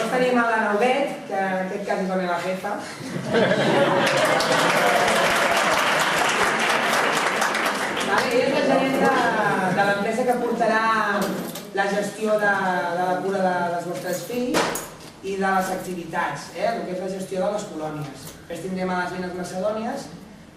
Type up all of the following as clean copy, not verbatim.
Llavors tenim l'Anna Albet, que en aquest cas és la meva jefa. Ella és la gerent de l'empresa que portarà la gestió de la cura dels vostres fills i de les activitats, el que és la gestió de les colònies. Després tindrem a les nenes macedònies,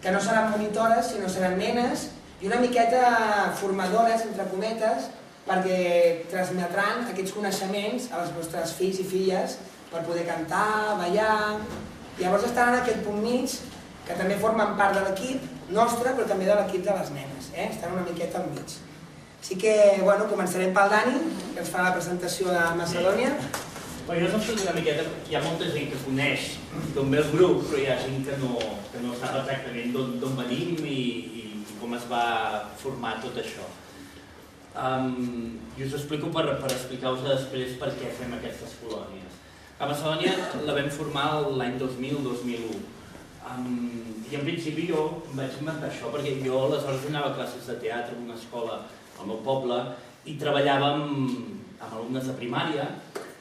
que no seran monitores, sinó seran nenes, i una miqueta formadores, entre cometes, perquè transmetran aquests coneixements als vostres fills i filles per poder cantar, ballar. Llavors estaran en aquest punt mig, que també formen part de l'equip nostre, però també de l'equip de les nenes. Estan una miqueta al mig. Així que, bueno, començarem pel Dani, que ens farà la presentació de Macedònia. Jo us explico una miqueta, hi ha molta gent que coneix d'on ve el grup, però hi ha gent que no sap exactament d'on venim i com es va formar tot això. I us explico per explicar-vos després per què fem aquestes colònies. A Macedònia la vam formar l'any 2000-2001. I en principi jo vaig inventar això perquè jo aleshores donava classes de teatre en una escola al meu poble i treballava amb alumnes de primària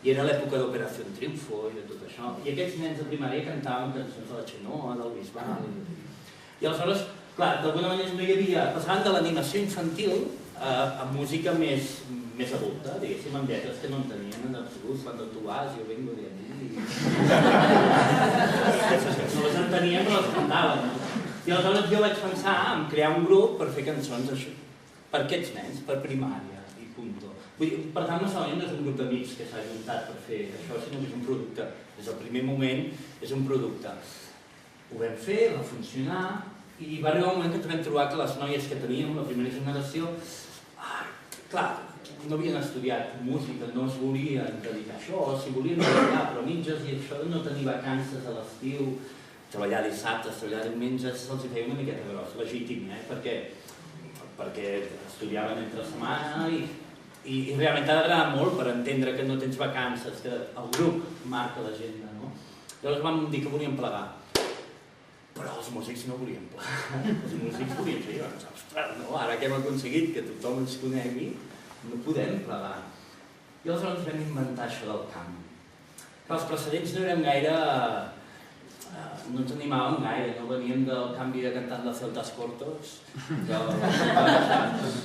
i era l'època d'Operació Triunfo i de tot això. I aquests nens de primària cantaven cançons de la Xenoa, del Bisbal. I aleshores, clar, d'alguna manera no hi havia... Passaven de l'animació infantil a música més adulta, diguéssim, amb lletres que no entenien en absolut, quan tu vas, jo vengo de allí... No les entenien, però les cantaven. I aleshores jo vaig pensar en crear un grup per fer cançons per aquests nens, per primària, i punto. Per tant, Macedònia no és un grup d'amics que s'ha juntat per fer això, sinó que és un producte. Des del primer moment és un producte. Ho vam fer, va funcionar, i va arribar un moment que ens vam trobar que les noies que teníem, la primera generació, clar, no havien estudiat música, no es volien dedicar a això, si volien treballar però mitges, i això de no tenir vacances a l'estiu, treballar dissabtes, treballar diumenges, se'ls feia una miqueta gros, legítim, perquè estudiaven entre setmana i realment ha d'agradar molt per entendre que no tens vacances, que el grup marca l'agenda, no? Llavors vam dir que volíem plegar. Però els músics no volien plegar. Els músics volien fer, ostres, no, ara que hem aconseguit que tothom ens conegui, no podem plegar. I aleshores vam inventar això del camp. Els precedents no eren gaire... no ens animàvem gaire, no veníem del canvi de cantant de Celtas Cortos.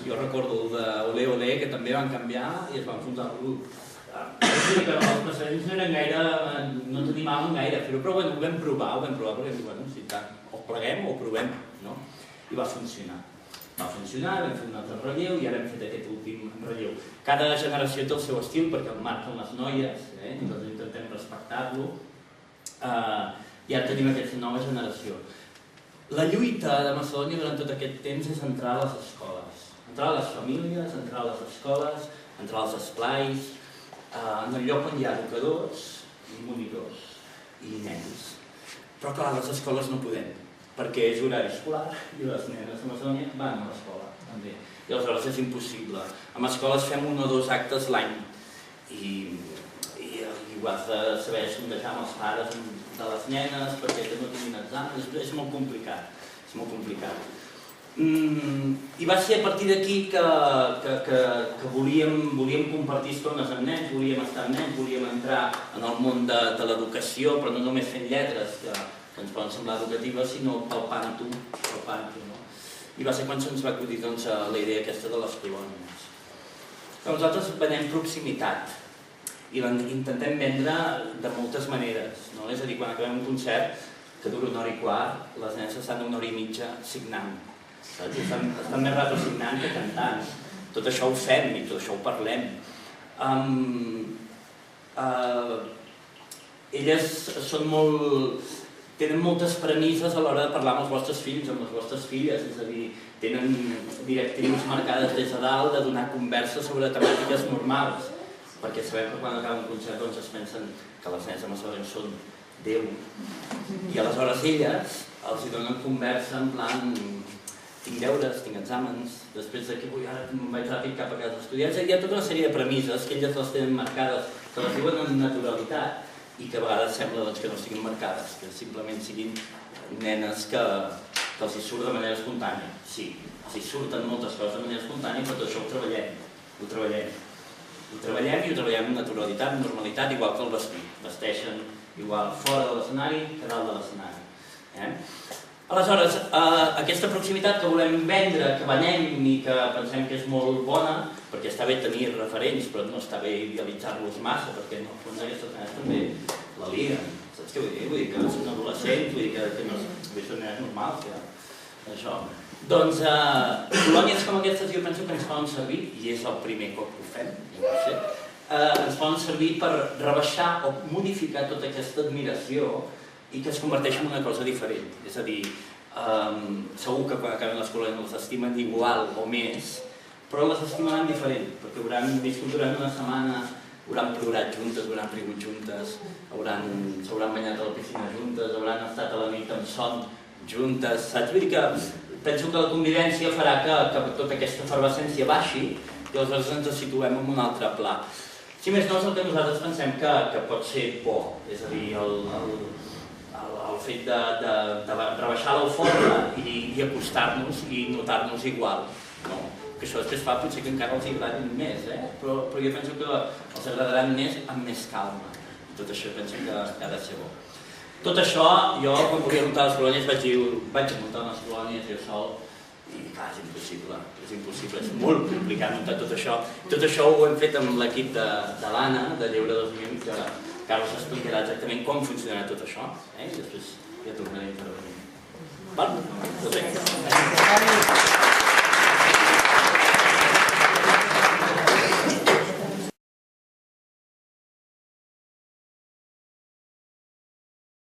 Jo recordo el d'Olé Olé, que també van canviar i es van fundar el grup. Els precedents no eren gaire, no ens animàvem gaire a fer-ho, però ho vam provar perquè si tant, o pleguem o provem, no? I va funcionar. Va funcionar, vam fer un altre relleu i ara hem fet aquest últim relleu. Cada generació té el seu estil perquè el marquen les noies, nosaltres intentem respectar-lo, i ara tenim aquesta nova generació. La lluita de Macedònia durant tot aquest temps és entrar a les escoles, entrar a les famílies, entrar a les escoles, entrar als esplais, en el lloc on hi ha educadors i monitors i nens. Però clar, a les escoles no podem, perquè és horari escolar i les nenes de Macedònia van a l'escola també. I aleshores és impossible. En escoles fem 1 o 2 actes l'any i ho has de saber sondejar amb els pares de les nenes perquè no tinguin exàmens, és molt complicat, és molt complicat. I va ser a partir d'aquí que volíem compartir estones amb nens, volíem estar amb nens, volíem entrar en el món de l'educació, però no només fent lletres, que ens poden semblar educatives, sinó palpant-ho, no? I va ser quan se'ns va acudir la idea aquesta de les colònies. Nosaltres venem proximitat i intentem vendre de moltes maneres, no? És a dir, quan acabem un concert, que dura 1 hora i quart, les nenes estan 1 hora i mitja signant. Estan més rato signant que cantant. Tot això ho fem i tot això ho parlem. Elles tenen moltes premisses a l'hora de parlar amb els vostres fills, amb les vostres filles, és a dir, tenen directrius marcades des de dalt de donar converses sobre temàtiques normals, perquè sabem que quan acaba un concert es pensen que les nenes de Macedònia són Déu. I aleshores elles els donen conversa en plan tinc deures, tinc exàmens, després d'aquí ara me'n vaig ràpid cap a casa a estudiar. Hi ha tota una sèrie de premisses que elles les tenen marcades, que les diuen amb naturalitat i que a vegades sembla que no estiguin marcades, que simplement siguin nenes que els hi surt de manera espontània. Sí, els hi surten moltes coses de manera espontània, però tot això ho treballem. Ho treballem i ho treballem amb naturalitat, amb normalitat, igual que el vestir. Vesteixen igual fora de l'escenari que dalt de l'escenari. Aleshores, aquesta proximitat que volem vendre, que venem i que pensem que és molt bona, perquè està bé tenir referents, però no està bé idealitzar-los massa, perquè en el fons aquestes nenes també la liguen. Saps què vull dir? Vull dir que són adolescents, vull dir que no són nenes normals, això. Doncs colònies com aquestes jo penso que ens poden servir, i és el primer cop que ho fem, no sé, ens poden servir per rebaixar o modificar tota aquesta admiració i que es converteix en una cosa diferent. És a dir, segur que quan acaben les colònies les estimen igual o més, però les estimaran diferent, perquè hauran viscut durant una setmana, hauran plorat juntes, hauran rigut juntes, s'hauran banyat a la piscina juntes, hauran estat a la nit amb son juntes, saps? Vull dir que penso que la convivència farà que tota aquesta efervescència baixi i aleshores ens situem en un altre pla. Si més no és el que nosaltres pensem que pot ser bo, és a dir, el fet de rebaixar l'eufòria i acostar-nos i notar-nos igual. Que això després fa potser que encara els agradin més, però jo penso que els agradaran més amb més calma. I tot això penso que ha de ser bo. Tot això, jo quan volia muntar les colònies vaig muntar unes colònies jo sol i clar, és impossible, és molt complicat muntar tot això. Tot això ho hem fet amb l'equip de l'Anna, de Lleure 2000, que Carles explicarà exactament com funcionarà tot això, i després